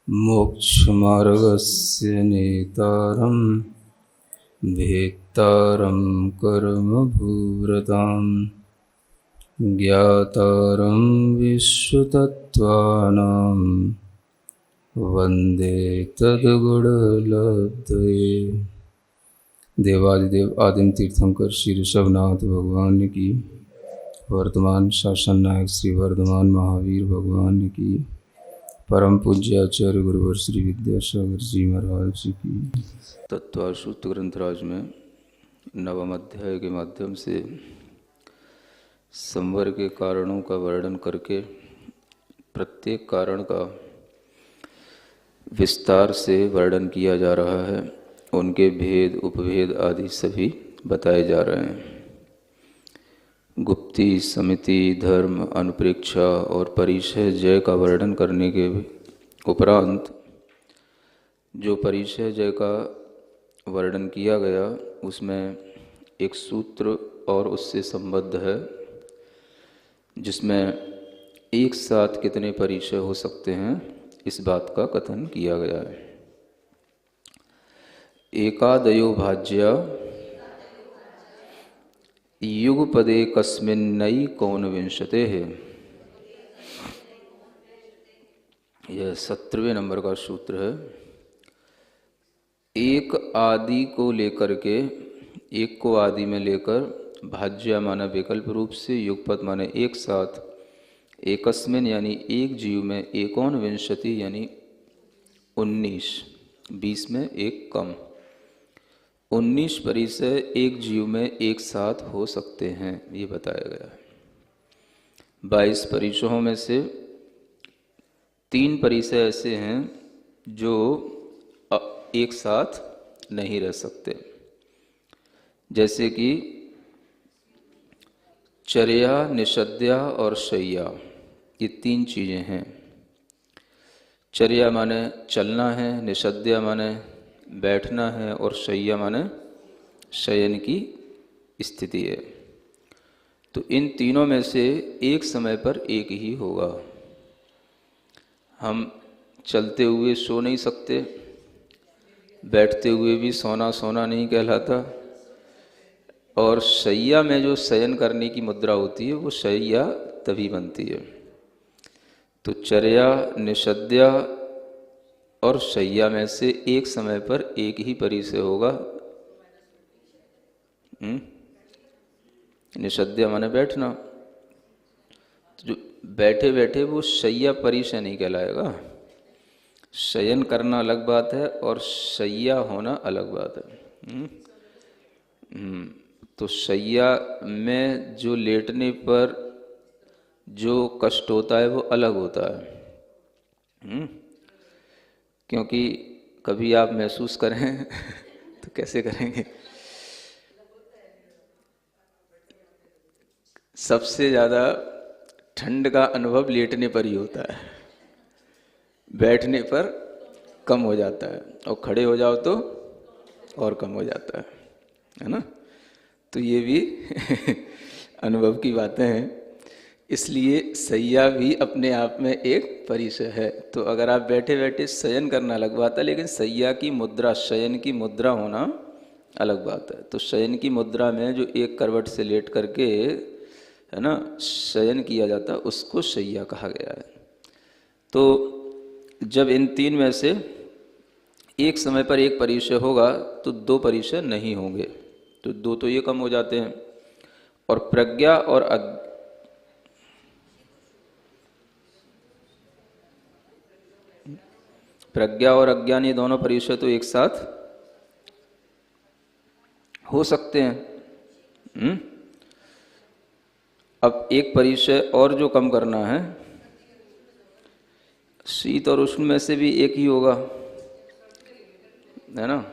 मोक्षमार्गस्य नेतारं भेत्तारं कर्मभूव्रतां ज्ञातारं विश्वतत्त्वानां वन्दे तद्गुणलब्धये। देवादिदेव आदिम तीर्थंकर श्री ऋषभनाथ भगवान की, वर्तमान शासन नायक श्री वर्धमान महावीर भगवान की, परम पूज्य आचार्य गुरुवर श्री विद्यासागर जी महाराज जी की। तत्वासूत्र ग्रंथराज में नवम अध्याय के माध्यम से संवर के कारणों का वर्णन करके प्रत्येक कारण का विस्तार से वर्णन किया जा रहा है। उनके भेद उपभेद आदि सभी बताए जा रहे हैं। गुप्ती समिति धर्म अनुप्रेक्षा और परिचय जय का वर्णन करने के उपरांत जो परिचय जय का वर्णन किया गया उसमें एक सूत्र और उससे संबद्ध है, जिसमें एक साथ कितने परिचय हो सकते हैं इस बात का कथन किया गया है। एकादयो भाज्या युगपदे कस्मिन्नई कौनविंशते है। यह 17वें नंबर का सूत्र है। एक आदि को लेकर के, एक को आदि में लेकर, भाज्य माना विकल्प रूप से, युगपद माने एक साथ, एकस्मिन यानी एक जीव में, एकोनविंशति यानी 19, 20 में एक कम, 19 परिचय एक जीव में एक साथ हो सकते हैं, ये बताया गया है। 22 परिचयों में से 3 परिचय ऐसे हैं जो एक साथ नहीं रह सकते, जैसे कि चर्या, निषद्या और शय्या। ये 3 चीज़ें हैं। चर्या माने चलना है, निषद्या माने बैठना है, और शय्या माने शयन की स्थिति है। तो इन तीनों में से एक समय पर एक ही होगा। हम चलते हुए सो नहीं सकते, बैठते हुए भी सोना सोना नहीं कहलाता, और शय्या में जो शयन करने की मुद्रा होती है वो शय्या तभी बनती है। तो चर्या, निषद्या और शय्या में से एक समय पर एक ही परिचय होगा। निषद्या माने बैठना, तो जो बैठे बैठे वो शय्या परिचय नहीं कहलाएगा। शयन करना अलग बात है और शय्या होना अलग बात है। तो शय्या में जो लेटने पर जो कष्ट होता है वो अलग होता है। क्योंकि कभी आप महसूस करें तो कैसे करेंगे? सबसे ज़्यादा ठंड का अनुभव लेटने पर ही होता है, बैठने पर कम हो जाता है, और खड़े हो जाओ तो और कम हो जाता है ना? तो ये भी अनुभव की बातें हैं। इसलिए शय्या भी अपने आप में एक परिचय है। तो अगर आप बैठे बैठे शयन करना अलग बात है, लेकिन शय्या की मुद्रा, शयन की मुद्रा होना अलग बात है। तो शयन की मुद्रा में जो एक करवट से लेट करके है ना शयन किया जाता है, उसको शय्या कहा गया है। तो जब इन 3 में से एक समय पर एक परिचय होगा तो 2 परिचय नहीं होंगे, तो 2 तो ये कम हो जाते हैं। और प्रज्ञा और अज्ञान ये दोनों परिचय तो एक साथ हो सकते हैं। अब एक परिचय और जो कम करना है, शीत और उष्ण में से भी एक ही होगा, है ना?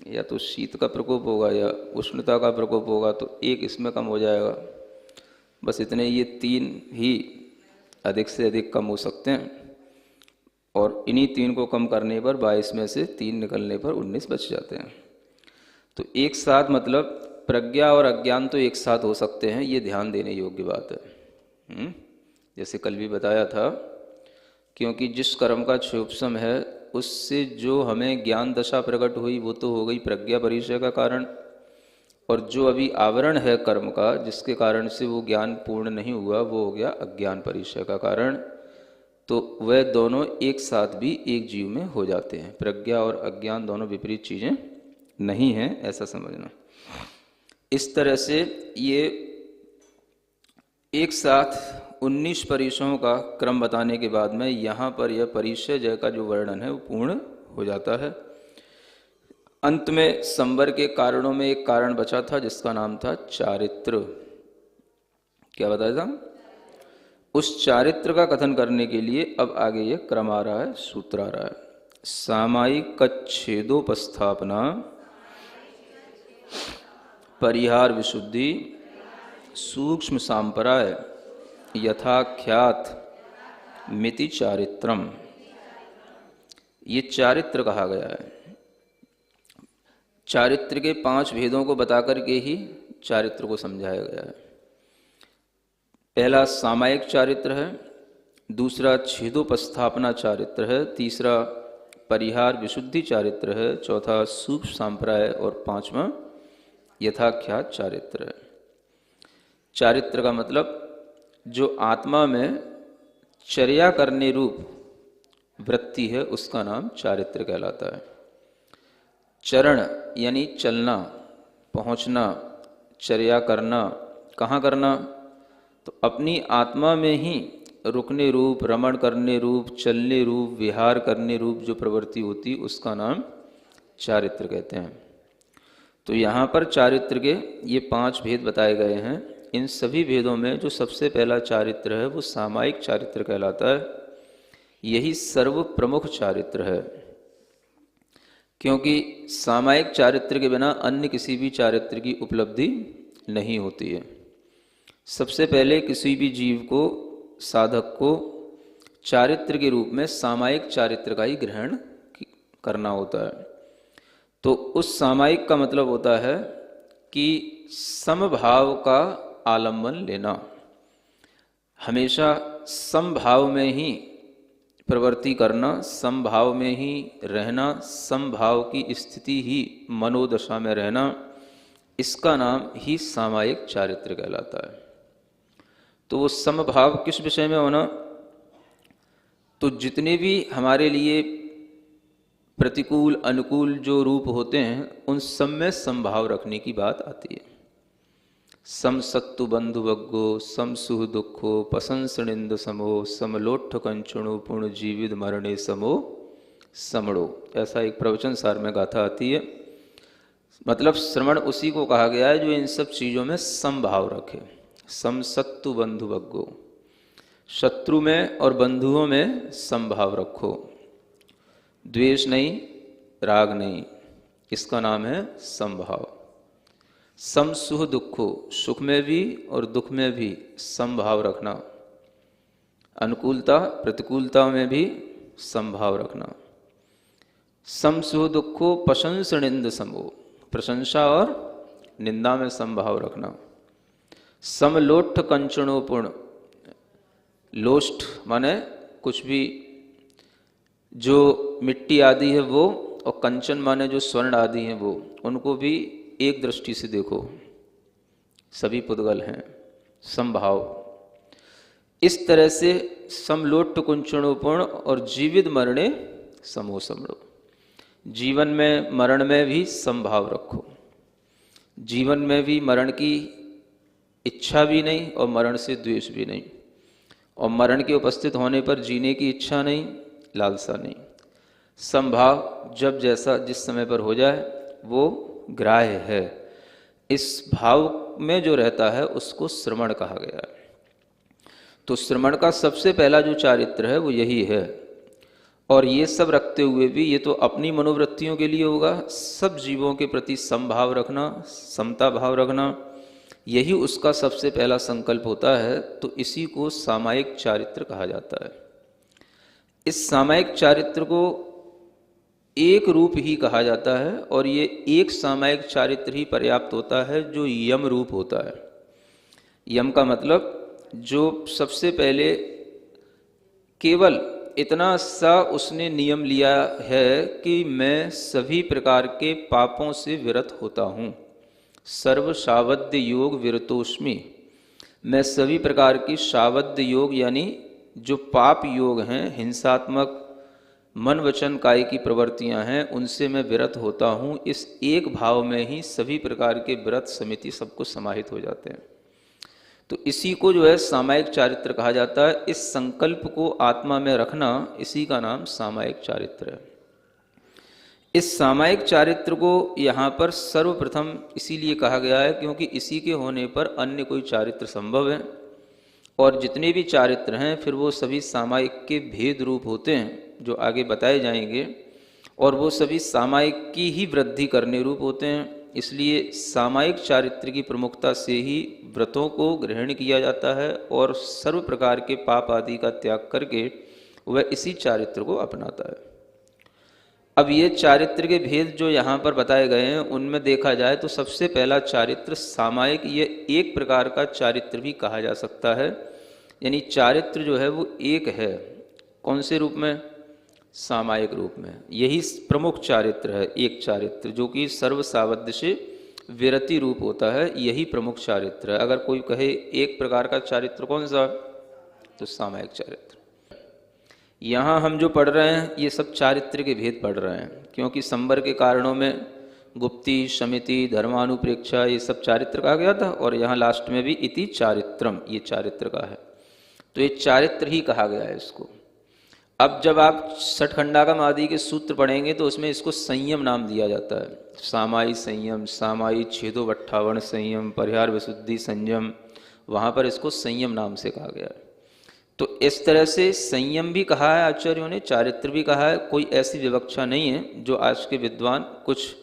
या तो शीत का प्रकोप होगा या उष्णता का प्रकोप होगा, तो एक इसमें कम हो जाएगा। बस इतने, ये 3 ही अधिक से अधिक कम हो सकते हैं। और इन्हीं 3 को कम करने पर 22 में से 3 निकलने पर 19 बच जाते हैं। तो एक साथ मतलब प्रज्ञा और अज्ञान तो एक साथ हो सकते हैं, ये ध्यान देने योग्य बात है। जैसे कल भी बताया था, क्योंकि जिस कर्म का क्षयोपशम है उससे जो हमें ज्ञान दशा प्रकट हुई वो तो हो गई प्रज्ञा परिचय का कारण, और जो अभी आवरण है कर्म का जिसके कारण से वो ज्ञान पूर्ण नहीं हुआ वो हो गया अज्ञान परिचय का कारण। तो वह दोनों एक साथ भी एक जीव में हो जाते हैं। प्रज्ञा और अज्ञान दोनों विपरीत चीज़ें नहीं हैं, ऐसा समझना। इस तरह से ये एक साथ 19 परिचयों का क्रम बताने के बाद में यहाँ पर यह परिचय जय का जो वर्णन है वो पूर्ण हो जाता है। अंत में संवर के कारणों में एक कारण बचा था जिसका नाम था चारित्र। क्या बताया था? उस चारित्र का कथन करने के लिए अब आगे ये क्रम आ रहा है, सूत्र आ रहा है। सामायिक छेदोपस्थापना, परिहार विशुद्धि, सूक्ष्म सांपराय, यथाख्यात मिति चारित्रम। ये चारित्र कहा गया है। चारित्र के 5 भेदों को बताकर के ही चारित्र को समझाया गया है। पहला सामायिक चारित्र है, दूसरा छेदोपस्थापना चारित्र है, तीसरा परिहार विशुद्धि चारित्र है, चौथा सूक्ष्म सांप्राय और 5वां यथाख्यात चारित्र है। चारित्र का मतलब जो आत्मा में चर्या करने रूप वृत्ति है उसका नाम चारित्र कहलाता है। चरण यानी चलना, पहुंचना, चर्या करना। कहाँ करना? तो अपनी आत्मा में ही रुकने रूप, रमण करने रूप, चलने रूप, विहार करने रूप जो प्रवृत्ति होती उसका नाम चारित्र कहते हैं। तो यहाँ पर चारित्र के ये 5 भेद बताए गए हैं। इन सभी भेदों में जो सबसे पहला चारित्र है वो सामायिक चारित्र कहलाता है। यही सर्व प्रमुख चारित्र है, क्योंकि सामायिक चारित्र के बिना अन्य किसी भी चारित्र की उपलब्धि नहीं होती है। सबसे पहले किसी भी जीव को, साधक को चारित्र के रूप में सामायिक चारित्र का ही ग्रहण करना होता है। तो उस सामायिक का मतलब होता है कि समभाव का आलंबन लेना, हमेशा समभाव में ही प्रवृत्ति करना, समभाव में ही रहना, समभाव की स्थिति ही मनोदशा में रहना, इसका नाम ही सामायिक चारित्र कहलाता है। तो वो समभाव किस विषय में होना? तो जितने भी हमारे लिए प्रतिकूल अनुकूल जो रूप होते हैं उन सब में समभाव रखने की बात आती है। सम सत्तु बंधु वग्गो, सम सुह दुखो, पसंसनिंद समो, समलोठ कंचणो, पूर्ण जीवित मरणे समो समड़ो। ऐसा एक प्रवचन सार में गाथा आती है। मतलब श्रवण उसी को कहा गया है जो इन सब चीज़ों में समभाव रखे। सम सत्तु बंधु वग्गो, शत्रु में और बंधुओं में समभाव रखो, द्वेष नहीं, राग नहीं, इसका नाम है समभाव। सम सुह दुखो, सुख में भी और दुख में भी समभाव रखना, अनुकूलता प्रतिकूलता में भी समभाव रखना। सम सुह दुखो प्रशंसनिंद समो, प्रशंसा और निंदा में समभाव रखना। समलोठ कंचणो पूर्ण, लोष्ठ माने कुछ भी जो मिट्टी आदि है वो, और कंचन माने जो स्वर्ण आदि हैं वो, उनको भी एक दृष्टि से देखो, सभी पुद्गल हैं, समभाव। इस तरह से समलोट कुंचणोपूर्ण और जीवित मरणे समो समड़ो, जीवन में मरण में भी समभाव रखो। जीवन में भी मरण की इच्छा भी नहीं और मरण से द्वेष भी नहीं, और मरण के उपस्थित होने पर जीने की इच्छा नहीं, लालसा नहीं। समभाव जब जैसा जिस समय पर हो जाए वो ग्राह्य है। इस भाव में जो रहता है उसको श्रवण कहा गया है। तो श्रवण का सबसे पहला जो चारित्र है वो यही है। और ये सब रखते हुए भी, ये तो अपनी मनोवृत्तियों के लिए होगा, सब जीवों के प्रति समभाव रखना, समता भाव रखना, यही उसका सबसे पहला संकल्प होता है। तो इसी को सामायिक चारित्र कहा जाता है। इस सामायिक चारित्र को एक रूप ही कहा जाता है, और ये एक सामायिक चारित्र ही पर्याप्त होता है जो यम रूप होता है। यम का मतलब जो सबसे पहले केवल इतना सा उसने नियम लिया है कि मैं सभी प्रकार के पापों से विरत होता हूँ। सर्व शावद्य योग विरतोष्मि, मैं सभी प्रकार की शावद्य योग यानी जो पाप योग हैं, हिंसात्मक मन वचन काय की प्रवृत्तियां हैं, उनसे मैं विरत होता हूँ। इस एक भाव में ही सभी प्रकार के व्रत समिति सब कुछ समाहित हो जाते हैं। तो इसी को जो है सामायिक चारित्र कहा जाता है। इस संकल्प को आत्मा में रखना, इसी का नाम सामायिक चारित्र है। इस सामायिक चारित्र को यहाँ पर सर्वप्रथम इसीलिए कहा गया है क्योंकि इसी के होने पर अन्य कोई चारित्र संभव है, और जितने भी चारित्र हैं फिर वो सभी सामायिक के भेद रूप होते हैं जो आगे बताए जाएंगे, और वो सभी सामायिक की ही वृद्धि करने रूप होते हैं। इसलिए सामायिक चारित्र की प्रमुखता से ही व्रतों को ग्रहण किया जाता है और सर्व प्रकार के पाप आदि का त्याग करके वह इसी चारित्र को अपनाता है। अब ये चारित्र के भेद जो यहाँ पर बताए गए हैं उनमें देखा जाए तो सबसे पहला चारित्र सामायिक, ये एक प्रकार का चारित्र भी कहा जा सकता है। यानी चारित्र जो है वो एक है, कौन से रूप में? सामायिक रूप में। यही प्रमुख चारित्र है, एक चारित्र जो कि सर्व सावध्य से विरति रूप होता है, यही प्रमुख चारित्र है। अगर कोई कहे एक प्रकार का चारित्र कौन सा, तो सामायिक चारित्र। यहाँ हम जो पढ़ रहे हैं ये सब चारित्र के भेद पढ़ रहे हैं, क्योंकि संवर के कारणों में गुप्ति, शमिति, धर्मानुप्रेक्षा ये सब चारित्र कहा गया था, और यहाँ लास्ट में भी इति चारित्रम ये चारित्र का है। तो ये चारित्र ही कहा गया है इसको। अब जब आप षटखंडागम आदि के सूत्र पढ़ेंगे तो उसमें इसको संयम नाम दिया जाता है। सामायी संयम, सामायी छेदोवट्ठावन संयम, परिहार विशुद्धि संयम, वहाँ पर इसको संयम नाम से कहा गया है। तो इस तरह से संयम भी कहा है आचार्यों ने, चारित्र भी कहा है। कोई ऐसी विवक्षा नहीं है जो आज के विद्वान, कुछ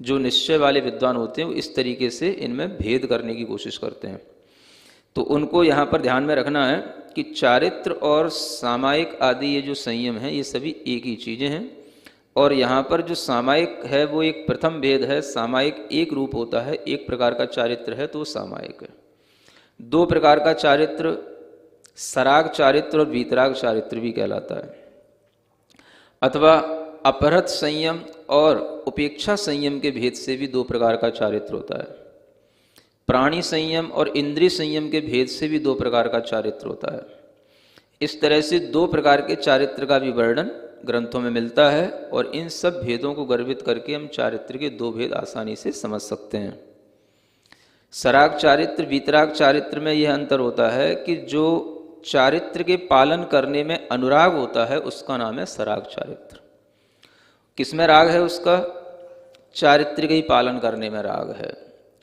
जो निश्चय वाले विद्वान होते हैं वो इस तरीके से इनमें भेद करने की कोशिश करते हैं। तो उनको यहाँ पर ध्यान में रखना है कि चारित्र और सामायिक आदि ये जो संयम है ये सभी एक ही चीज़ें हैं। और यहाँ पर जो सामायिक है वो एक प्रथम भेद है। सामायिक एक रूप होता है, एक प्रकार का चारित्र है तो वो सामायिक है। दो प्रकार का चारित्र सराग चारित्र और वीतराग चारित्र भी कहलाता है, अथवा अपहृत संयम और उपेक्षा संयम के भेद से भी दो प्रकार का चारित्र होता है। प्राणी संयम और इंद्रिय संयम के भेद से भी दो प्रकार का चारित्र होता है। इस तरह से दो प्रकार के चारित्र का भी वर्णन ग्रंथों में मिलता है, और इन सब भेदों को गर्भित करके हम चारित्र के दो भेद आसानी से समझ सकते हैं। सराग चारित्र, वीतराग चारित्र में यह अंतर होता है कि जो चारित्र के पालन करने में अनुराग होता है उसका नाम है सराग चारित्र। किसमें राग है उसका? चारित्र के ही पालन करने में राग है।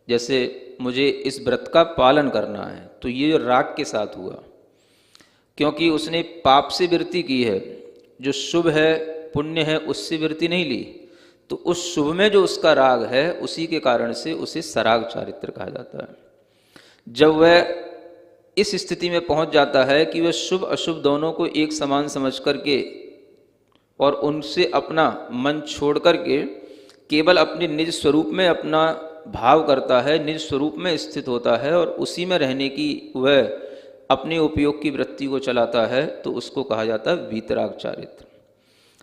जैसे मुझे इस व्रत का पालन करना है तो ये राग के साथ हुआ, क्योंकि उसने पाप से वृत्ति की है, जो शुभ है पुण्य है उससे वृत्ति नहीं ली, तो उस शुभ में जो उसका राग है उसी के कारण से उसे सराग चारित्र कहा जाता है। जब वह इस स्थिति में पहुंच जाता है कि वह शुभ अशुभ दोनों को एक समान समझ करके और उनसे अपना मन छोड़ करके केवल अपने निज स्वरूप में अपना भाव करता है, निज स्वरूप में स्थित होता है और उसी में रहने की वह अपने उपयोग की वृत्ति को चलाता है, तो उसको कहा जाता है वीतराग चारित्र।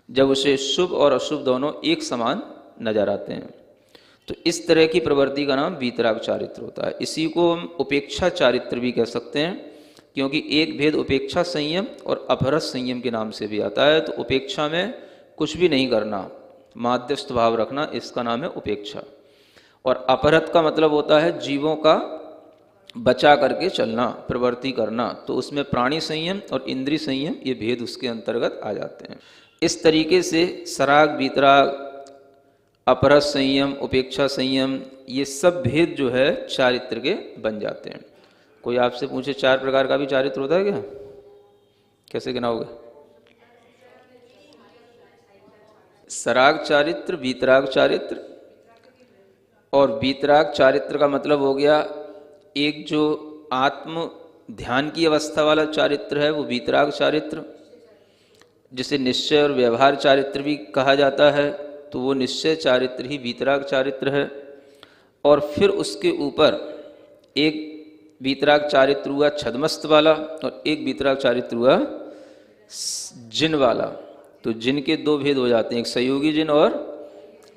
जब उसे शुभ और अशुभ दोनों एक समान नजर आते हैं, तो इस तरह की प्रवृत्ति का नाम वीतराग चारित्र होता है। इसी को हम उपेक्षा चारित्र भी कह सकते हैं, क्योंकि एक भेद उपेक्षा संयम और अपहृत संयम के नाम से भी आता है। तो उपेक्षा में कुछ भी नहीं करना, माध्यस्थ भाव रखना, इसका नाम है उपेक्षा। और अपहृत का मतलब होता है जीवों का बचा करके चलना, प्रवृत्ति करना, तो उसमें प्राणी संयम और इंद्रिय संयम ये भेद उसके अंतर्गत आ जाते हैं। इस तरीके से सराग, वीतराग, अपहृत संयम, उपेक्षा संयम, ये सब भेद जो है चारित्र के बन जाते हैं। कोई आपसे पूछे चार प्रकार का भी चारित्र होता है क्या? कैसे गिनाओगे? सराग चारित्र, वीतराग चारित्र, और वीतराग चारित्र का मतलब हो गया एक जो आत्म ध्यान की अवस्था वाला चारित्र है वो वीतराग चारित्र, जिसे निश्चय और व्यवहार चारित्र भी कहा जाता है, तो वो निश्चय चारित्र ही वीतराग चारित्र है। और फिर उसके ऊपर एक वीतराग चारित्र हुआ छद्मस्त वाला और एक वीतराग चारित्र हुआ जिन वाला, तो जिन के दो भेद हो जाते हैं, एक संयोगी जिन और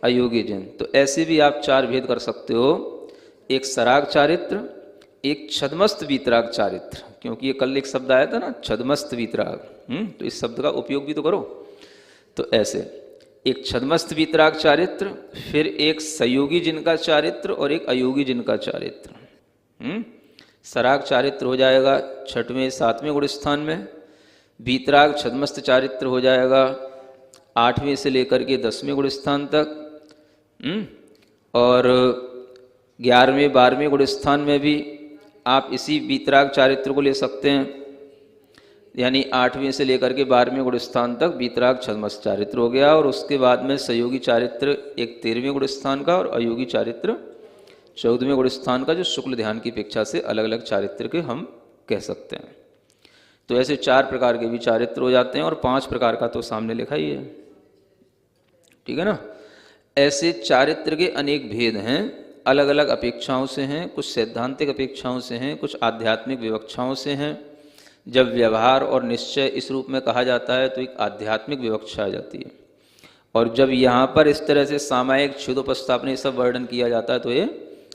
अयोगी जिन। तो ऐसे भी आप चार भेद कर सकते हो, एक सराग चारित्र, एक छदमस्त वीतराग चारित्र, क्योंकि ये कल एक शब्द आया था ना छदमस्त वीतराग, तो इस शब्द का उपयोग भी तो करो। तो ऐसे एक छदमस्त वीतराग चारित्र, फिर एक संयोगी जिन का चारित्र और एक अयोगी जिन का चारित्र। सराग चारित्र हो जाएगा छठवें सातवें गुण स्थान में, वीतराग छदमस्त चारित्र हो जाएगा आठवें से लेकर के 10वें गुण स्थान तक, और 11वें 12वें गुण स्थान में भी आप इसी वीतराग चारित्र को ले सकते हैं, यानी 8वें से लेकर के 12वें गुण स्थान तक वीतराग छदमस्त चारित्र हो गया। और उसके बाद में संयोगी चारित्र एक 13वें गुण स्थान का और अयोगी चारित्र 14वें गुण स्थान का, जो शुक्ल ध्यान की अपेक्षा से अलग अलग चारित्र के हम कह सकते हैं। तो ऐसे 4 प्रकार के भी चारित्र हो जाते हैं और 5 प्रकार का तो सामने लिखा ही है, ठीक है ना। ऐसे चारित्र के अनेक भेद हैं, अलग अलग अपेक्षाओं से हैं, कुछ सैद्धांतिक अपेक्षाओं से हैं, कुछ आध्यात्मिक विवक्षाओं से हैं। जब व्यवहार और निश्चय इस रूप में कहा जाता है तो एक आध्यात्मिक विवक्षा आ जाती है, और जब यहाँ पर इस तरह से सामायिक छेदोपस्थापना ये सब वर्णन किया जाता है तो ये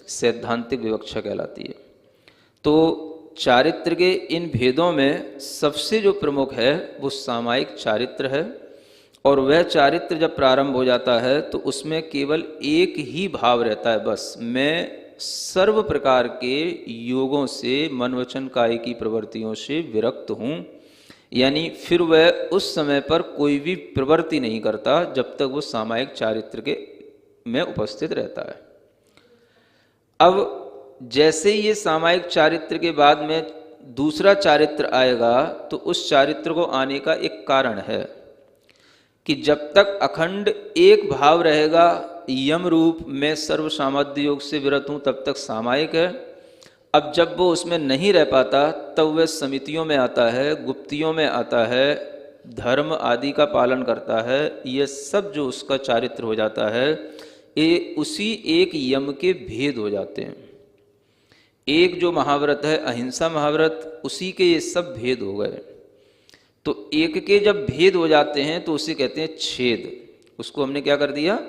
सैद्धांतिक विवक्षा कहलाती है। तो चारित्र के इन भेदों में सबसे जो प्रमुख है वो सामायिक चारित्र है, और वह चारित्र जब प्रारंभ हो जाता है तो उसमें केवल एक ही भाव रहता है, बस मैं सर्व प्रकार के योगों से, मन वचन काय की प्रवृत्तियों से विरक्त हूँ। यानी फिर वह उस समय पर कोई भी प्रवृत्ति नहीं करता जब तक वो सामायिक चारित्र के में उपस्थित रहता है। अब जैसे ही ये सामायिक चारित्र के बाद में दूसरा चारित्र आएगा तो उस चारित्र को आने का एक कारण है कि जब तक अखंड एक भाव रहेगा यम रूप में सर्व सामर्थ्य योग से विरत हूँ तब तक सामायिक है। अब जब वो उसमें नहीं रह पाता तब वह समितियों में आता है, गुप्तियों में आता है, धर्म आदि का पालन करता है। ये सब जो उसका चारित्र हो जाता है ये उसी एक यम के भेद हो जाते हैं। एक जो महाव्रत है अहिंसा महाव्रत, उसी के ये सब भेद हो गए। तो एक के जब भेद हो जाते हैं तो उसे कहते हैं छेद। उसको हमने क्या कर दिया,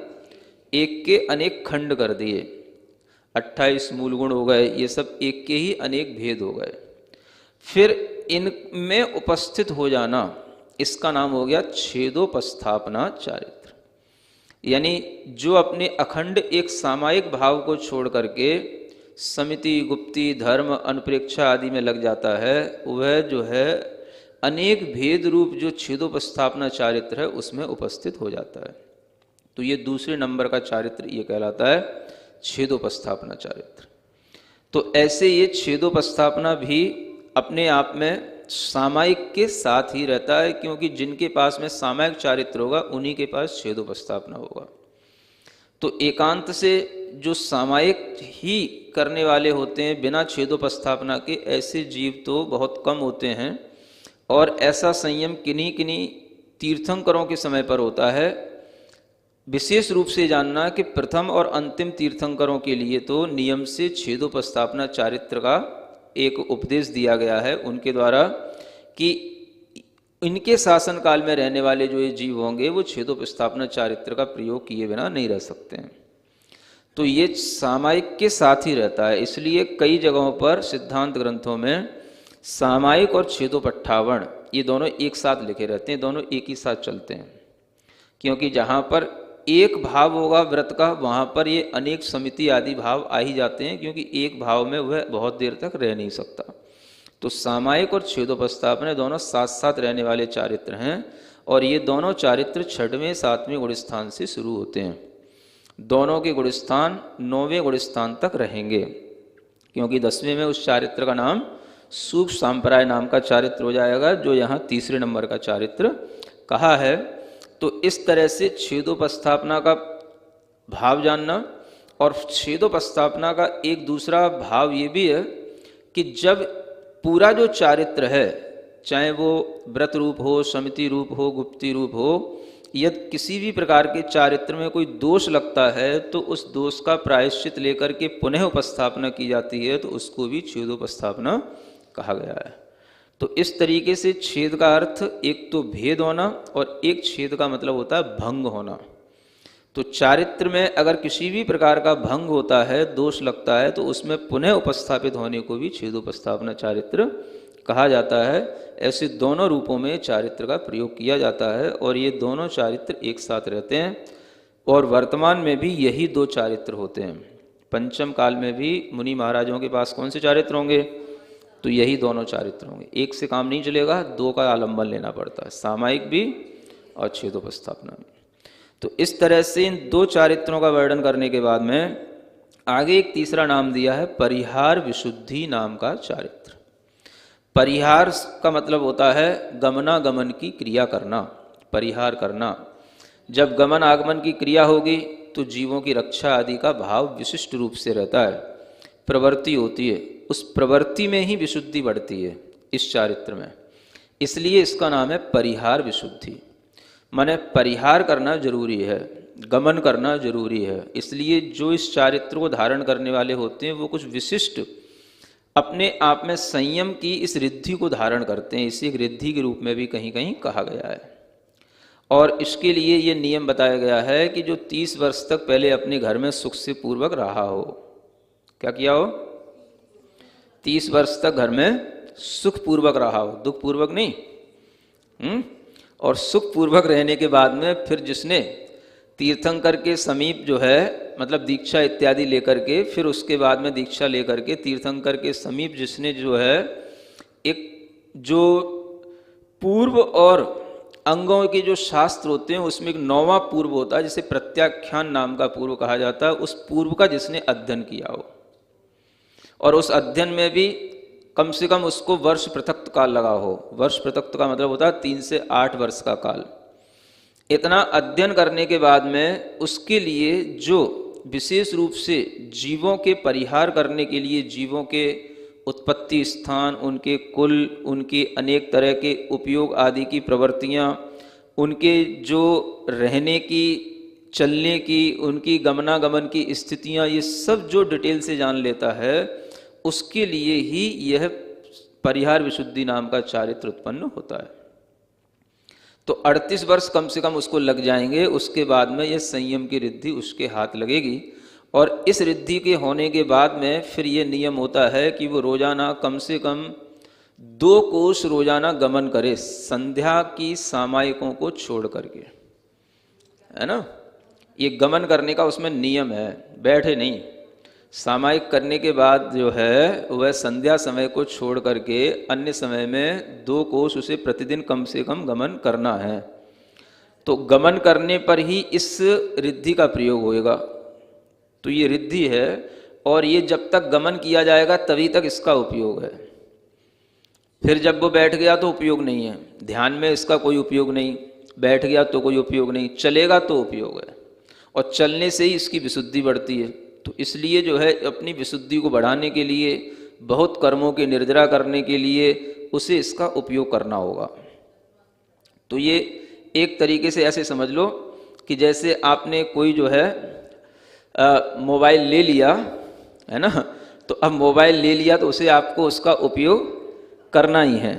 एक के अनेक खंड कर दिए, 28 मूल गुण हो गए, ये सब एक के ही अनेक भेद हो गए। फिर इनमें उपस्थित हो जाना, इसका नाम हो गया छेदोपस्थापना चारित्र। यानी जो अपने अखंड एक सामायिक भाव को छोड़ करके समिति, गुप्ति, धर्म, अनुप्रेक्षा आदि में लग जाता है, वह जो है अनेक भेद रूप जो छेदोपस्थापना चारित्र है उसमें उपस्थित हो जाता है। तो ये दूसरे नंबर का चारित्र ये कहलाता है छेदोपस्थापना चारित्र। तो ऐसे ये छेदोपस्थापना भी अपने आप में सामायिक के साथ ही रहता है, क्योंकि जिनके पास में सामायिक चारित्र होगा उन्हीं के पास छेदोपस्थापना होगा। तो एकांत से जो सामायिक ही करने वाले होते हैं बिना छेदोपस्थापना के, ऐसे जीव तो बहुत कम होते हैं। और ऐसा संयम किन्हीं किन्हीं तीर्थंकरों के समय पर होता है। विशेष रूप से जानना कि प्रथम और अंतिम तीर्थंकरों के लिए तो नियम से छेदोपस्थापना चारित्र का एक उपदेश दिया गया है उनके द्वारा, कि इनके शासन काल में रहने वाले जो ये जीव होंगे वो छेदोपस्थापना चारित्र का प्रयोग किए बिना नहीं रह सकते हैं। तो ये सामायिक के साथ ही रहता है। इसलिए कई जगहों पर सिद्धांत ग्रंथों में सामायिक और छेदोपट्ठावण ये दोनों एक साथ लिखे रहते हैं, दोनों एक ही साथ चलते हैं। क्योंकि जहाँ पर एक भाव होगा व्रत का, वहाँ पर ये अनेक समिति आदि भाव आ ही जाते हैं, क्योंकि एक भाव में वह बहुत देर तक रह नहीं सकता। तो सामायिक और छेदोपस्थापना दोनों साथ साथ रहने वाले चारित्र हैं, और ये दोनों चारित्र 6वें 7वें गुण स्थान से शुरू होते हैं। दोनों के गुण स्थान 9वें गुण स्थान तक रहेंगे, क्योंकि 10वें में उस चारित्र का नाम सूक्ष्म सांप्राय नाम का चारित्र हो जाएगा, जो यहाँ तीसरे नंबर का चारित्र कहा है। तो इस तरह से छेदोपस्थापना का भाव जानना, और छेदोपस्थापना का एक दूसरा भाव ये भी है कि जब पूरा जो चारित्र है, चाहे वो व्रत रूप हो, समिति रूप हो, गुप्ति रूप हो, यदि किसी भी प्रकार के चारित्र में कोई दोष लगता है तो उस दोष का प्रायश्चित लेकर के पुनः उपस्थापना की जाती है, तो उसको भी छेदोपस्थापना कहा गया है। तो इस तरीके से छेद का अर्थ एक तो भेद होना और एक छेद का मतलब होता है भंग होना। तो चारित्र में अगर किसी भी प्रकार का भंग होता है, दोष लगता है, तो उसमें पुनः उपस्थापित होने को भी छेदोपस्थापना चारित्र कहा जाता है। ऐसे दोनों रूपों में चारित्र का प्रयोग किया जाता है और ये दोनों चारित्र एक साथ रहते हैं। और वर्तमान में भी यही दो चारित्र होते हैं। पंचम काल में भी मुनि महाराजों के पास कौन से चारित्र होंगे? तो यही दोनों चारित्र होंगे। एक से काम नहीं चलेगा, दो का आलंबन लेना पड़ता है, सामायिक भी और छेदोपस्थापना भी। तो इस तरह से इन दो चारित्रों का वर्णन करने के बाद में आगे एक तीसरा नाम दिया है, परिहार विशुद्धि नाम का चारित्र। परिहार का मतलब होता है गमनागमन की क्रिया करना, परिहार करना। जब गमन आगमन की क्रिया होगी तो जीवों की रक्षा आदि का भाव विशिष्ट रूप से रहता है, प्रवृत्ति होती है, उस प्रवृत्ति में ही विशुद्धि बढ़ती है इस चारित्र में। इसलिए इसका नाम है परिहार विशुद्धि। माने परिहार करना जरूरी है, गमन करना जरूरी है। इसलिए जो इस चारित्र को धारण करने वाले होते हैं वो कुछ विशिष्ट अपने आप में संयम की इस रिद्धि को धारण करते हैं। इसी एक रिद्धि के रूप में भी कहीं कहीं कहा गया है। और इसके लिए ये नियम बताया गया है कि जो 30 वर्ष तक पहले अपने घर में सुख से पूर्वक रहा हो, क्या किया हो? 30 वर्ष तक घर में सुख पूर्वक रहा हो, दुख पूर्वक नहीं। और सुख पूर्वक रहने के बाद में फिर जिसने तीर्थंकर के समीप जो है, मतलब दीक्षा इत्यादि लेकर के, फिर उसके बाद में दीक्षा लेकर के तीर्थंकर के समीप जिसने जो है एक जो पूर्व और अंगों के जो शास्त्र होते हैं उसमें एक 9वां पूर्व होता है जिसे प्रत्याख्यान नाम का पूर्व कहा जाता है। उस पूर्व का जिसने अध्ययन किया हो और उस अध्ययन में भी कम से कम उसको वर्ष पृथक काल लगा हो। वर्ष पृथक का मतलब होता है 3 से 8 वर्ष का काल। इतना अध्ययन करने के बाद में उसके लिए जो विशेष रूप से जीवों के परिहार करने के लिए, जीवों के उत्पत्ति स्थान, उनके कुल, उनके अनेक तरह के उपयोग आदि की प्रवृत्तियाँ, उनके जो रहने की, चलने की, उनकी गमनागमन की स्थितियाँ, ये सब जो डिटेल से जान लेता है उसके लिए ही यह परिहार विशुद्धि नाम का चारित्र उत्पन्न होता है। तो 38 वर्ष कम से कम उसको लग जाएंगे, उसके बाद में यह संयम की रिद्धि उसके हाथ लगेगी। और इस रिद्धि के होने के बाद में फिर ये नियम होता है कि वो रोजाना कम से कम 2 कोस रोजाना गमन करे, संध्या की सामायिकों को छोड़ करके, है ना। ये गमन करने का उसमें नियम है, बैठे नहीं। सामायिक करने के बाद जो है वह संध्या समय को छोड़ करके अन्य समय में 2 कोस उसे प्रतिदिन कम से कम गमन करना है। तो गमन करने पर ही इस रिद्धि का प्रयोग होएगा। तो ये रिद्धि है और ये जब तक गमन किया जाएगा तभी तक इसका उपयोग है। फिर जब वो बैठ गया तो उपयोग नहीं है, ध्यान में इसका कोई उपयोग नहीं, बैठ गया तो कोई उपयोग नहीं, चलेगा तो उपयोग है। और चलने से ही इसकी विशुद्धि बढ़ती है। तो इसलिए जो है अपनी विशुद्धि को बढ़ाने के लिए, बहुत कर्मों के निर्जरा करने के लिए उसे इसका उपयोग करना होगा। तो ये एक तरीके से ऐसे समझ लो कि जैसे आपने कोई जो है मोबाइल ले लिया है ना, तो अब मोबाइल ले लिया तो उसे आपको उसका उपयोग करना ही है।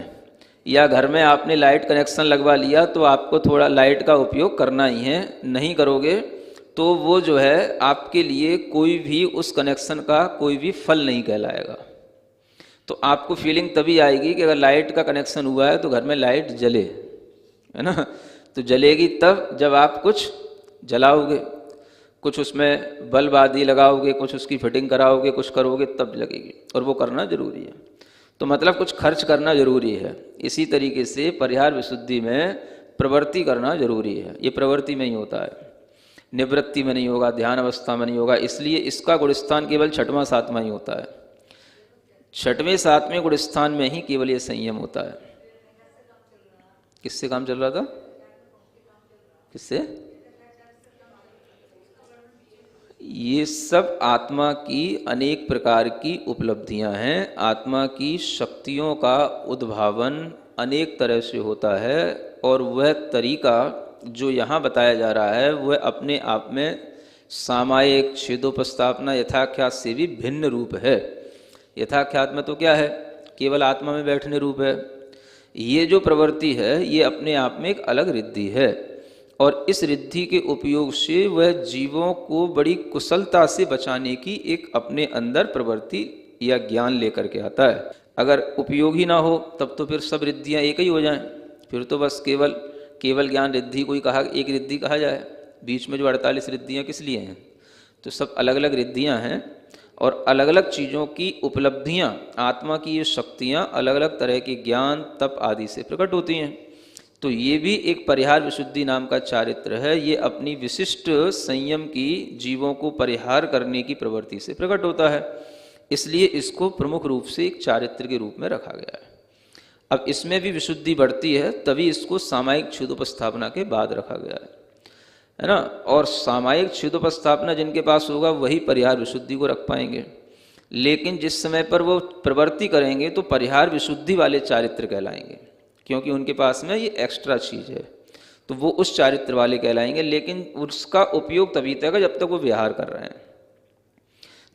या घर में आपने लाइट कनेक्शन लगवा लिया तो आपको थोड़ा लाइट का उपयोग करना ही है। नहीं करोगे तो वो जो है आपके लिए कोई भी उस कनेक्शन का कोई भी फल नहीं कहलाएगा। तो आपको फीलिंग तभी आएगी कि अगर लाइट का कनेक्शन हुआ है तो घर में लाइट जले, है ना। तो जलेगी तब जब आप कुछ जलाओगे, कुछ उसमें बल्ब आदि लगाओगे, कुछ उसकी फिटिंग कराओगे, कुछ करोगे, तब लगेगी। और वो करना जरूरी है। तो मतलब कुछ खर्च करना जरूरी है। इसी तरीके से परिहार विशुद्धि में प्रवृत्ति करना जरूरी है। ये प्रवृत्ति में ही होता है, निवृत्ति में नहीं होगा, ध्यान अवस्था में नहीं होगा। इसलिए इसका गुणस्थान केवल 6वां 7वां ही होता है। 6वें 7वें गुणस्थान में ही केवल ये संयम होता है। किससे काम चल रहा था? किससे? ये सब आत्मा की अनेक प्रकार की उपलब्धियां हैं। आत्मा की शक्तियों का उद्भावन अनेक तरह से होता है और वह तरीका जो यहाँ बताया जा रहा है वह अपने आप में सामायिक, छेदोपस्थापना, यथाख्यात से भी भिन्न रूप है। यथाख्यात में तो क्या है, केवल आत्मा में बैठने रूप है। ये जो प्रवृत्ति है ये अपने आप में एक अलग रिद्धि है, और इस रिद्धि के उपयोग से वह जीवों को बड़ी कुशलता से बचाने की एक अपने अंदर प्रवृत्ति या ज्ञान लेकर के आता है। अगर उपयोग ही ना हो तब तो फिर सब रिद्धियाँ एक ही हो जाएं, फिर तो बस केवल ज्ञान रिद्धि को ही कहा, एक रिद्धि कहा जाए। बीच में जो 48 रिद्धियाँ किस लिए हैं? तो सब अलग अलग रिद्धियाँ हैं, और अलग अलग चीज़ों की उपलब्धियाँ, आत्मा की ये शक्तियाँ अलग अलग तरह के ज्ञान तप आदि से प्रकट होती हैं। तो ये भी एक परिहार विशुद्धि नाम का चारित्र है। ये अपनी विशिष्ट संयम की जीवों को परिहार करने की प्रवृत्ति से प्रकट होता है, इसलिए इसको प्रमुख रूप से एक चारित्र के रूप में रखा गया है। अब इसमें भी विशुद्धि बढ़ती है, तभी इसको सामायिक क्षुदोपस्थापना के बाद रखा गया है ना। और सामायिक क्षुदोपस्थापना जिनके पास होगा वही परिहार विशुद्धि को रख पाएंगे, लेकिन जिस समय पर वो प्रवृत्ति करेंगे तो परिहार विशुद्धि वाले चारित्र कहलाएंगे, क्योंकि उनके पास में ये एक्स्ट्रा चीज़ है, तो वो उस चारित्र वाले कहलाएंगे। लेकिन उसका उपयोग तभी तक है जब तक वो विहार कर रहे हैं।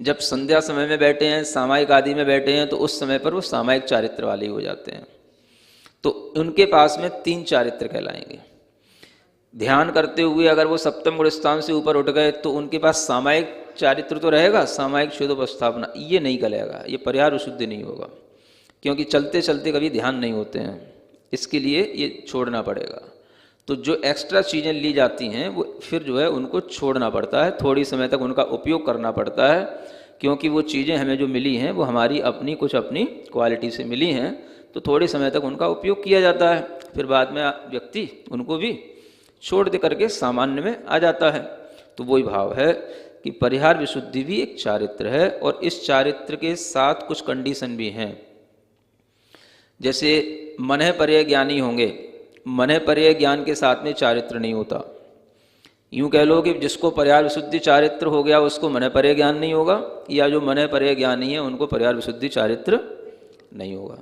जब संध्या समय में बैठे हैं, सामायिक आदि में बैठे हैं, तो उस समय पर वो सामायिक चारित्र वाले हो जाते हैं, तो उनके पास में 3 चारित्र कहलाएंगे। ध्यान करते हुए अगर वो सप्तम गुण स्थान से ऊपर उठ गए तो उनके पास सामायिक चारित्र तो रहेगा, सामायिक क्षुदोपस्थापना ये नहीं कहलाएगा, ये परिहार विशुद्धि नहीं होगा, क्योंकि चलते चलते कभी ध्यान नहीं होते हैं, इसके लिए ये छोड़ना पड़ेगा। तो जो एक्स्ट्रा चीज़ें ली जाती हैं वो फिर जो है उनको छोड़ना पड़ता है, थोड़ी समय तक उनका उपयोग करना पड़ता है, क्योंकि वो चीज़ें हमें जो मिली हैं वो हमारी अपनी कुछ अपनी क्वालिटी से मिली हैं, तो थोड़े समय तक उनका उपयोग किया जाता है, फिर बाद में व्यक्ति उनको भी छोड़ दे करके सामान्य में आ जाता है। तो वही भाव है कि परिहार विशुद्धि भी एक चारित्र है, और इस चारित्र के साथ कुछ कंडीशन भी हैं। जैसे मनः पर्यय ज्ञानी होंगे, मनः पर्यय ज्ञान के साथ में चारित्र नहीं होता। यूँ कह लो कि जिसको परिहार विशुद्धि चारित्र हो गया उसको मनः पर्यय ज्ञान नहीं होगा, या जो मनः पर्यय ज्ञानी है उनको परिहार विशुद्धि चारित्र नहीं होगा।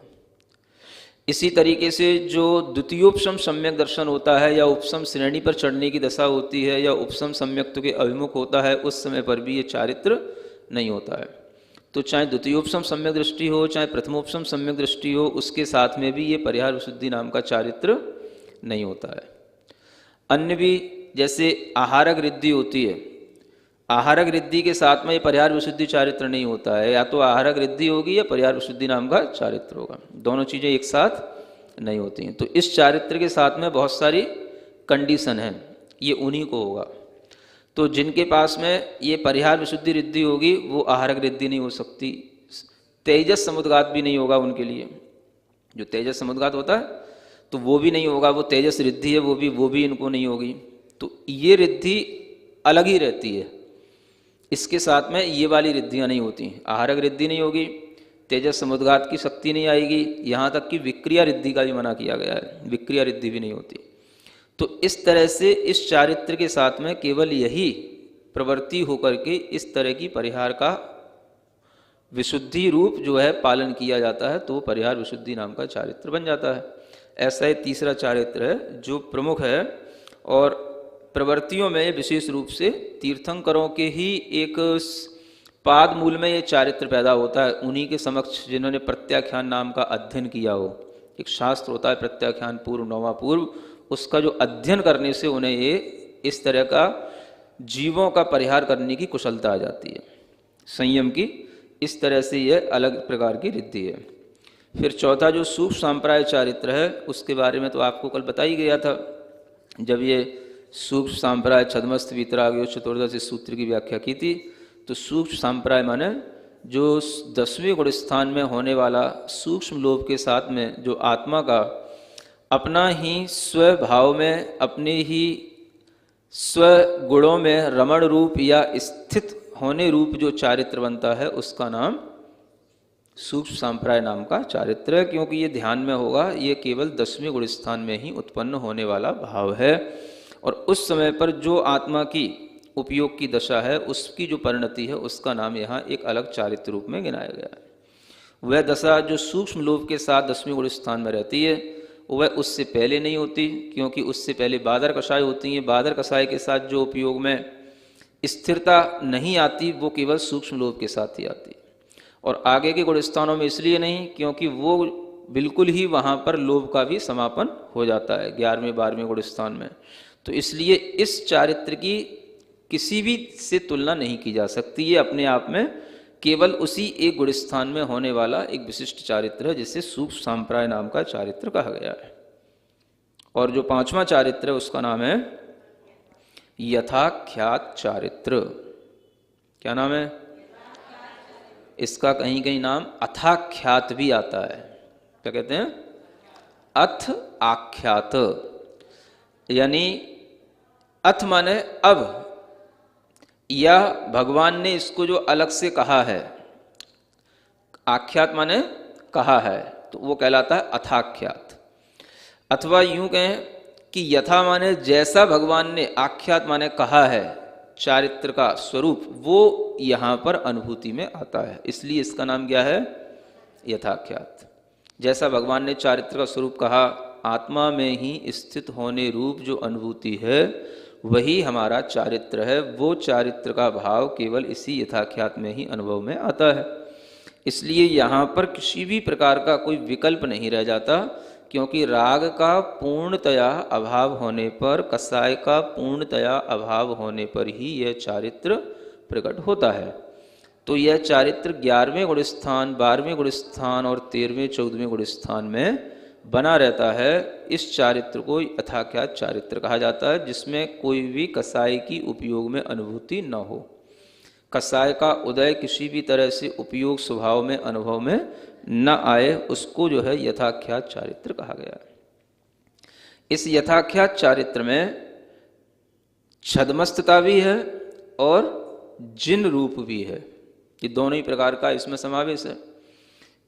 इसी तरीके से जो द्वितीयोपशम सम्यक दर्शन होता है, या उपशम श्रेणी पर चढ़ने की दशा होती है, या उपशम सम्यक्त्व के अभिमुख होता है, उस समय पर भी ये चारित्र नहीं होता है। तो चाहे द्वितीयोपशम सम्यक दृष्टि हो, चाहे प्रथमोपशम सम्यक दृष्टि हो, उसके साथ में भी ये परिहार विशुद्धि नाम का चारित्र नहीं होता है। अन्य भी जैसे आहारक रिद्धि होती है, आहारक रिद्धि के साथ में ये परिहार विशुद्धि चारित्र नहीं होता है, या तो आहारक रिद्धि होगी या परिहार विशुद्धि नाम का चारित्र होगा, दोनों चीज़ें एक साथ नहीं होती हैं। तो इस चारित्र के साथ में बहुत सारी कंडीशन हैं, ये उन्हीं को होगा। तो जिनके पास में ये परिहार विशुद्धि रिद्धि होगी वो आहारक रिद्धि नहीं हो सकती, तेजस समुद्गात भी नहीं होगा उनके लिए। जो तेजस समुद्गात होता है तो वो भी नहीं होगा, वो तेजस रिद्धि है, वो भी इनको नहीं होगी। तो ये रिद्धि अलग ही रहती है, इसके साथ में ये वाली रिद्धियाँ नहीं होती। आहारक रिद्धि नहीं होगी, तेजस समुद्गात की शक्ति नहीं आएगी, यहाँ तक कि विक्रिया रिद्धि का भी मना किया गया है, विक्रिया रिद्धि भी नहीं होती। तो इस तरह से इस चारित्र के साथ में केवल यही प्रवृत्ति होकर के इस तरह की परिहार का विशुद्धि रूप जो है पालन किया जाता है, तो परिहार विशुद्धि नाम का चारित्र बन जाता है। ऐसा ही तीसरा चारित्र है जो प्रमुख है, और प्रवृत्तियों में विशेष रूप से तीर्थंकरों के ही एक पाद मूल में ये चारित्र पैदा होता है। उन्हीं के समक्ष जिन्होंने प्रत्याख्यान नाम का अध्ययन किया हो, एक शास्त्र होता है प्रत्याख्यान पूर्व, नौवा पूर्व, उसका जो अध्ययन करने से उन्हें ये इस तरह का जीवों का परिहार करने की कुशलता आ जाती है, संयम की। इस तरह से यह अलग प्रकार की रिद्धि है। फिर चौथा जो सूक्ष्म सांप्राय चारित्र है, उसके बारे में तो आपको कल बता ही गया था, जब ये सूक्ष्म सांप्राय छद्मस्थ वीतराग चतुर्दश इस सूत्र की व्याख्या की थी। तो सूक्ष्म सांप्राय माने जो 10वें गुण स्थान में होने वाला सूक्ष्म लोभ के साथ में जो आत्मा का अपना ही स्वभाव में, अपने ही स्वगुणों में रमण रूप या स्थित होने रूप जो चारित्र बनता है, उसका नाम सूक्ष्म सांप्राय नाम का चारित्र है। क्योंकि ये ध्यान में होगा, ये केवल 10वें गुण स्थान में ही उत्पन्न होने वाला भाव है, और उस समय पर जो आत्मा की उपयोग की दशा है, उसकी जो परिणति है, उसका नाम यहाँ एक अलग चारित्र रूप में गिनाया गया है। वह दशा जो सूक्ष्म लोभ के साथ 10वें गुण स्थान में रहती है, वह उससे पहले नहीं होती, क्योंकि उससे पहले बादर कषाय होती हैं। बादर कषाय के साथ जो उपयोग में स्थिरता नहीं आती, वो केवल सूक्ष्म लोभ के साथ ही आती। और आगे के गुण स्थानों में इसलिए नहीं, क्योंकि वो बिल्कुल ही वहाँ पर लोभ का भी समापन हो जाता है 11वें 12वें गुण स्थान में। तो इसलिए इस चारित्र की किसी भी से तुलना नहीं की जा सकती। ये अपने आप में केवल उसी एक गुण स्थान में होने वाला एक विशिष्ट चारित्र है, जिसे सूक्ष्म सांप्राय नाम का चारित्र कहा गया है। और जो 5वां चारित्र है उसका नाम है यथाख्यात चारित्र। क्या नाम है इसका? कहीं कहीं नाम अथाख्यात भी आता है। क्या कहते हैं? अथ आख्यात। यानी अथ माने अब, या भगवान ने इसको जो अलग से कहा है, आख्यात माने कहा है, तो वो कहलाता है अथाख्यात। अथवा यूं कहें कि यथा माने जैसा भगवान ने, आख्यात माने कहा है, चारित्र का स्वरूप वो यहाँ पर अनुभूति में आता है, इसलिए इसका नाम क्या है? यथाख्यात। जैसा भगवान ने चारित्र का स्वरूप कहा, आत्मा में ही स्थित होने रूप जो अनुभूति है वही हमारा चारित्र है। वो चारित्र का भाव केवल इसी यथाख्यात में ही अनुभव में आता है। इसलिए यहाँ पर किसी भी प्रकार का कोई विकल्प नहीं रह जाता, क्योंकि राग का पूर्णतया अभाव होने पर, कसाय का पूर्णतया अभाव होने पर ही यह चारित्र प्रकट होता है। तो यह चारित्र 11वें गुण स्थान, 12वें गुण स्थान और 13वें 14वें गुण स्थान में बना रहता है। इस चारित्र को यथाख्यात चारित्र कहा जाता है, जिसमें कोई भी कसाय की उपयोग में अनुभूति न हो। कसाय का उदय किसी भी तरह से उपयोग स्वभाव में, अनुभव में न आए, उसको जो है यथाख्यात चारित्र कहा गया है। इस यथाख्यात चारित्र में छद्मस्तता भी है और जिन रूप भी है। ये दोनों ही प्रकार का इसमें समावेश है,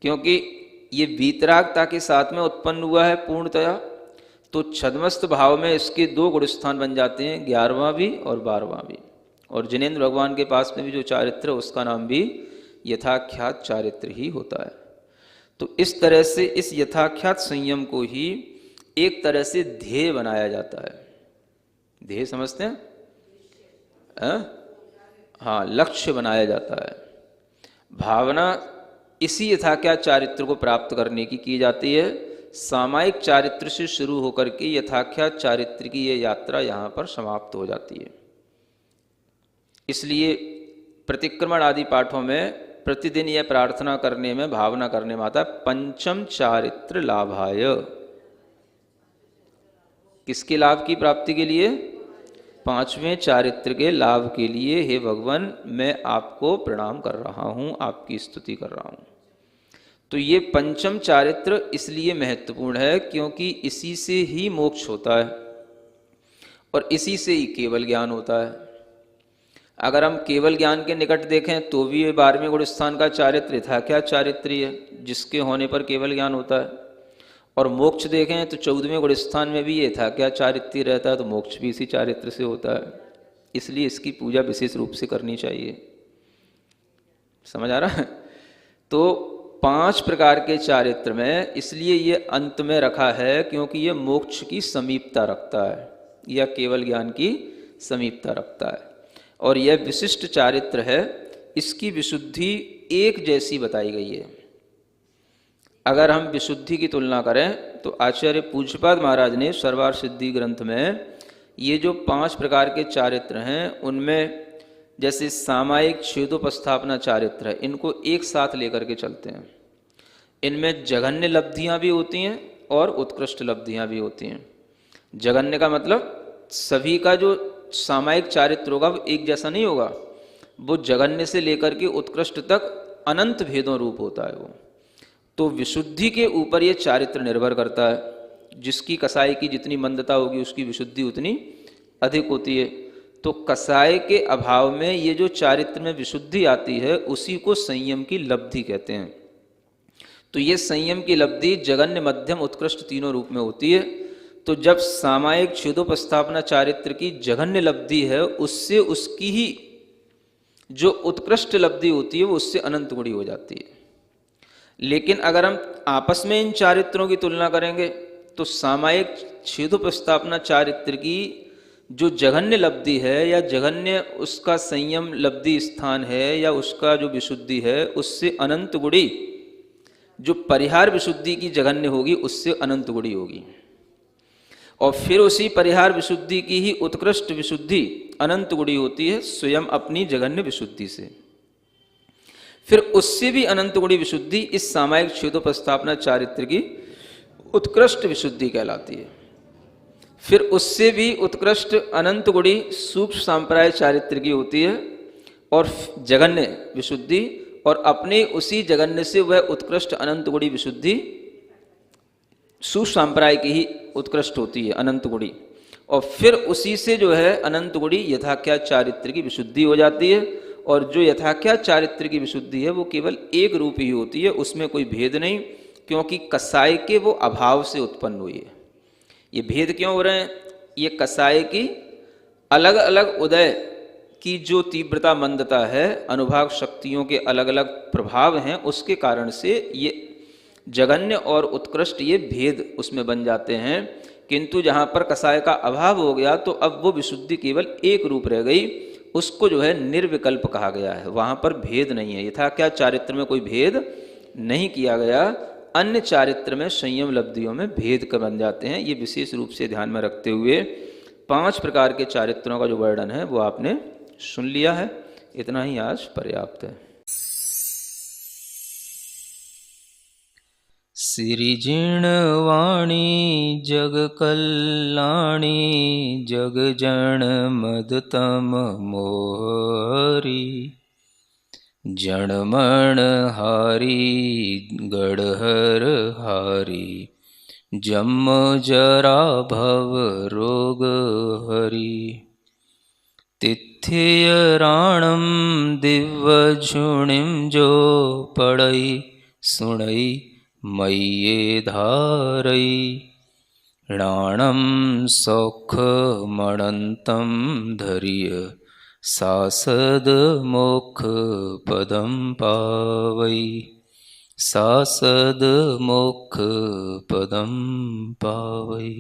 क्योंकि ये वीतरागता के साथ में उत्पन्न हुआ है पूर्णतया। तो छद्मस्त भाव में इसके 2 गुण स्थान बन जाते हैं, 11वां भी और 12वां भी। और जिनेंद्र भगवान के पास में भी जो चारित्र है उसका नाम भी यथाख्यात चारित्र ही होता है। तो इस तरह से इस यथाख्यात संयम को ही एक तरह से ध्येय बनाया जाता है। ध्येय समझते हैं? हाँ, लक्ष्य बनाया जाता है। भावना इसी यथाख्यात चारित्र को प्राप्त करने की जाती है। सामायिक चारित्र से शुरू होकर के यथाख्यात चारित्र की ये यात्रा यहाँ पर समाप्त हो जाती है। इसलिए प्रतिक्रमण आदि पाठों में प्रतिदिन यह प्रार्थना करने में, भावना करने में आता है, पंचम चारित्र लाभाय। किसके लाभ की प्राप्ति के लिए? 5वें चारित्र के लाभ के लिए। हे भगवान, मैं आपको प्रणाम कर रहा हूँ, आपकी स्तुति कर रहा हूँ। तो ये पंचम चारित्र इसलिए महत्वपूर्ण है क्योंकि इसी से ही मोक्ष होता है और इसी से ही केवल ज्ञान होता है। अगर हम केवल ज्ञान के निकट देखें तो भी ये 12वें गुण स्थान का चारित्र यथाख्यात चारित्र है, जिसके होने पर केवल ज्ञान होता है। और मोक्ष देखें तो 14वें गुण स्थान में भी ये यथाख्यात चारित्र रहता है, तो मोक्ष भी इसी चारित्र से होता है। इसलिए इसकी पूजा विशेष रूप से करनी चाहिए। समझ आ रहा है? तो 5 प्रकार के चारित्र में इसलिए ये अंत में रखा है क्योंकि ये मोक्ष की समीपता रखता है या केवल ज्ञान की समीपता रखता है। और यह विशिष्ट चारित्र है, इसकी विशुद्धि एक जैसी बताई गई है। अगर हम विशुद्धि की तुलना करें तो आचार्य पूज्यपाद महाराज ने सर्वार सिद्धि ग्रंथ में ये जो 5 प्रकार के चारित्र हैं, उनमें जैसे सामायिक छेदोपस्थापना चारित्र है, इनको एक साथ लेकर के चलते हैं। इनमें जघन्य लब्धियां भी होती हैं और उत्कृष्ट लब्धियां भी होती हैं। जघन्य का मतलब सभी का जो सामायिक चारित्र होगा वो एक जैसा नहीं होगा, वो जघन्य से लेकर के उत्कृष्ट तक अनंत भेदों रूप होता है वो। तो विशुद्धि के ऊपर ये चारित्र निर्भर करता है। जिसकी कसाई की जितनी मंदता होगी उसकी विशुद्धि उतनी अधिक होती है। तो कसाय के अभाव में ये जो चारित्र में विशुद्धि आती है उसी को संयम की लब्धि कहते हैं। तो ये संयम की लब्धि जघन्य, मध्यम, उत्कृष्ट तीनों रूप में होती है। तो जब सामायिक छेदोपस्थापना चारित्र की जघन्य लब्धि है, उससे उसकी ही जो उत्कृष्ट लब्धि होती है वो उससे अनंत गुणी हो जाती है। लेकिन अगर हम आपस में इन चारित्रों की तुलना करेंगे तो सामायिक छेदोपस्थापना चारित्र की जो जघन्य लब्धि है या जघन्य उसका संयम लब्धि स्थान है या उसका जो विशुद्धि है, उससे अनंत गुणी जो परिहार विशुद्धि की जघन्य होगी उससे अनंत गुणी होगी, और फिर उसी परिहार विशुद्धि की ही उत्कृष्ट विशुद्धि अनंत गुणी होती है स्वयं अपनी जघन्य विशुद्धि से। फिर उससे भी अनंत गुणी विशुद्धि इस सामायिक क्षेत्रोपस्थापना चारित्र की उत्कृष्ट विशुद्धि कहलाती है। फिर उससे भी उत्कृष्ट अनंत गुणी सूक्ष्म सांप्राय चारित्र की होती है और जगन्य विशुद्धि, और अपने उसी जगन्य से वह उत्कृष्ट अनंत गुणी विशुद्धि सूक्ष्म सांप्राय की ही उत्कृष्ट होती है अनंत गुणी, और फिर उसी से जो है अनंत गुणी यथाख्या चारित्र की विशुद्धि हो जाती है। और जो यथाख्या चारित्र की विशुद्धि है वो केवल एक रूप ही होती है, उसमें कोई भेद नहीं, क्योंकि कसाय के वो अभाव से उत्पन्न हुई है। ये भेद क्यों हो रहे हैं? ये कसाय की अलग अलग उदय की जो तीव्रता मंदता है, अनुभाग शक्तियों के अलग अलग प्रभाव हैं, उसके कारण से ये जगन्य और उत्कृष्ट ये भेद उसमें बन जाते हैं। किंतु जहाँ पर कसाय का अभाव हो गया तो अब वो विशुद्धि केवल एक रूप रह गई, उसको जो है निर्विकल्प कहा गया है, वहाँ पर भेद नहीं है। यथाख्या चारित्र में कोई भेद नहीं किया गया, अन्य चारित्र में संयम लब्धियों में भेद कर बन जाते हैं। ये विशेष रूप से ध्यान में रखते हुए 5 प्रकार के चारित्रों का जो वर्णन है वो आपने सुन लिया है। इतना ही आज पर्याप्त है। सिरिजिणवाणी जग कल्याणी जग जन मदतम मोहरी जणमण हारी गढ़हर हारी जम जरा भव रोग हरि तिथ्य राणम दिव्य झुणिम जो पड़ई सुणई मय्ये धारई राणम सौख मणंतम धरिय सासद मोक्ष पदम पावई सासद मोक्ष पदम पावई।